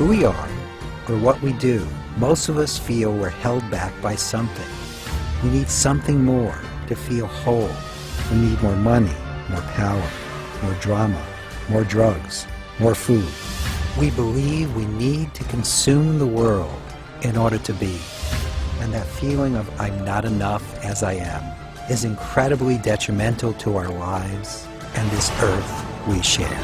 who we are or what we do, most of us feel we're held back by something. We need something more to feel whole. We need more money, more power, more drama, more drugs, more food. We believe we need to consume the world in order to be. And that feeling of I'm not enough as I am is incredibly detrimental to our lives and this earth we share.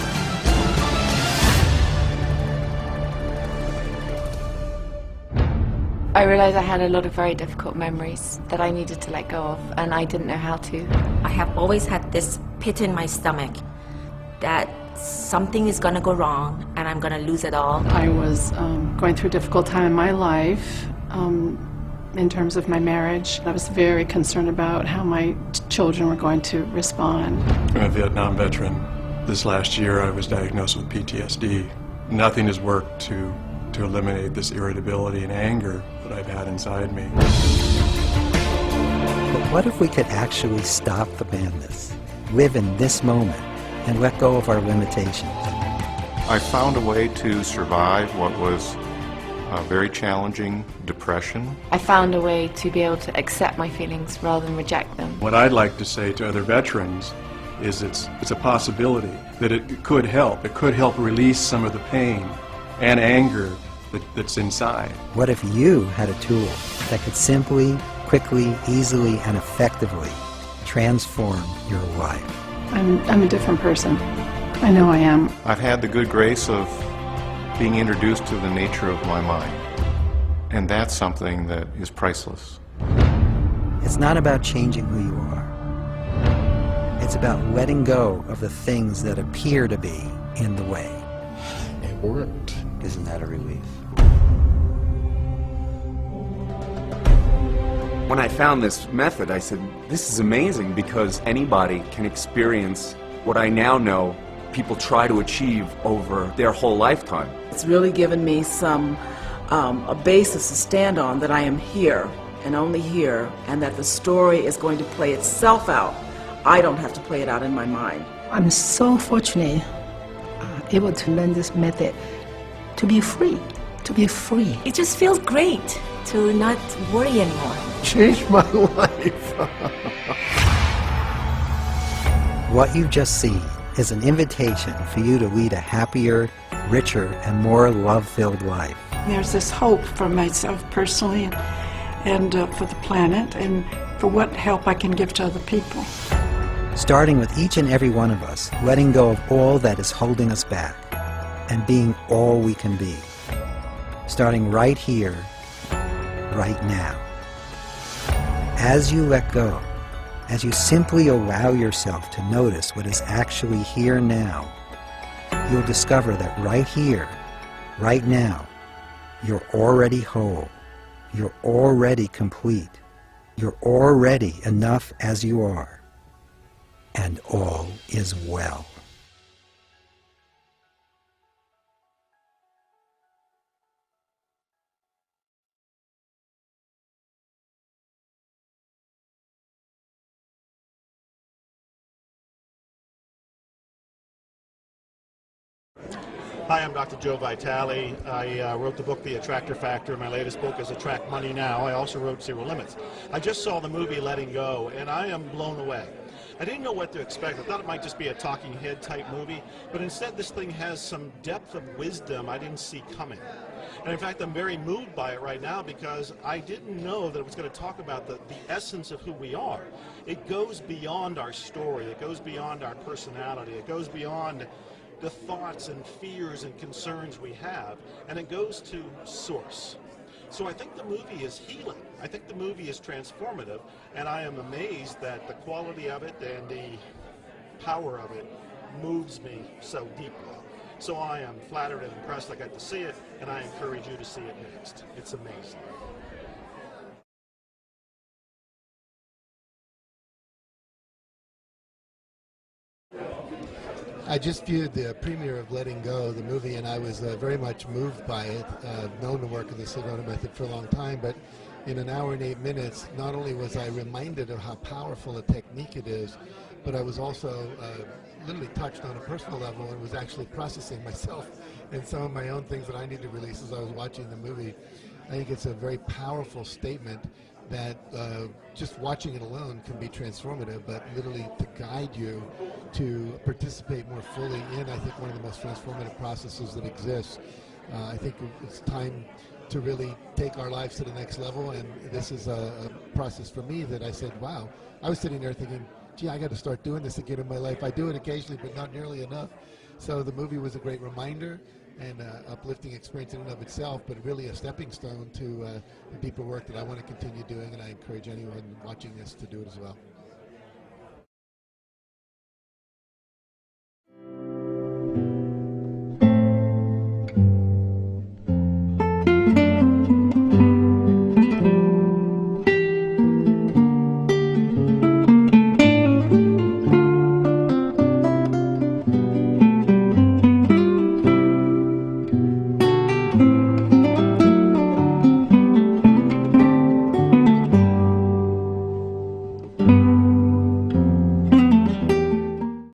I realized I had a lot of very difficult memories that I needed to let go of, and I didn't know how to. I have always had this pit in my stomach that something is gonna go wrong and I'm gonna lose it all. I was going through a difficult time in my life in terms of my marriage. I was very concerned about how my children were going to respond. I'm a Vietnam veteran. This last year I was diagnosed with PTSD. Nothing has worked to eliminate this irritability and anger that I've had inside me. But what if we could actually stop the madness, live in this moment, and let go of our limitations? I found a way to survive what was a very challenging depression. I found a way to be able to accept my feelings rather than reject them. What I'd like to say to other veterans is it's a possibility that it could help. It could help release some of the pain and anger that's inside. What if you had a tool that could simply, quickly, easily, and effectively transform your life? I'm a different person. I know I am. I've had the good grace of being introduced to the nature of my mind, and that's something that is priceless. It's not about changing who you are. It's about letting go of the things that appear to be in the way. It worked. Isn't that a relief? When I found this method, I said, this is amazing because anybody can experience what I now know people try to achieve over their whole lifetime. It's really given me a basis to stand on, that I am here and only here, and that the story is going to play itself out. I don't have to play it out in my mind. I'm so fortunate able to learn this method to be free, It just feels great to not worry anymore. Changed my life. What you've just seen is an invitation for you to lead a happier, richer, and more love-filled life. There's this hope for myself personally and for the planet and for what help I can give to other people. Starting with each and every one of us, letting go of all that is holding us back and being all we can be. Starting right here, right now. As you let go, as you simply allow yourself to notice what is actually here now, you'll discover that right here, right now, you're already whole, you're already complete, you're already enough as you are, and all is well. Hi, I'm Dr. Joe Vitale. I wrote the book, The Attractor Factor. My latest book is Attract Money Now. I also wrote Zero Limits. I just saw the movie Letting Go, and I am blown away. I didn't know what to expect. I thought it might just be a talking head type movie, but instead this thing has some depth of wisdom I didn't see coming. And in fact, I'm very moved by it right now because I didn't know that it was going to talk about the essence of who we are. It goes beyond our story. It goes beyond our personality. It goes beyond the thoughts and fears and concerns we have, and it goes to source. So I think the movie is healing. I think the movie is transformative, and I am amazed that the quality of it and the power of it moves me so deeply. So I am flattered and impressed I got to see it, and I encourage you to see it next. It's amazing. I just viewed the premiere of Letting Go, the movie, and I was very much moved by it. I've known the work of the Sedona method for a long time, but in an hour and 8 minutes, not only was I reminded of how powerful a technique it is, but I was also literally touched on a personal level and was actually processing myself and some of my own things that I need to release as I was watching the movie. I think it's a very powerful statement that just watching it alone can be transformative, but literally to guide you to participate more fully in, I think, one of the most transformative processes that exists. I think it's time to really take our lives to the next level, and this is a process for me that I said, wow. I was sitting there thinking, gee, I got to start doing this again in my life. I do it occasionally, but not nearly enough. So the movie was a great reminder and uplifting experience in and of itself, but really a stepping stone to the deeper work that I want to continue doing, and I encourage anyone watching this to do it as well.